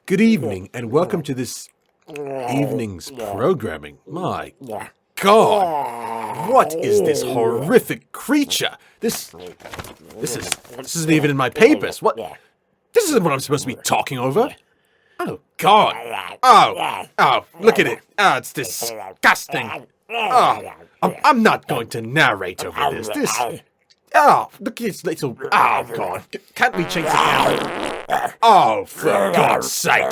Good evening, and welcome to this evening's programming. My God, what is this horrific creature? This isn't even in my papers. What? This isn't what I'm supposed to be talking over. Oh God! Oh! Look at it! Oh, it's disgusting. Oh, I'm not going to narrate over this. Oh, look at its little. Oh God! Can't we change the camera? Oh, for God's sake!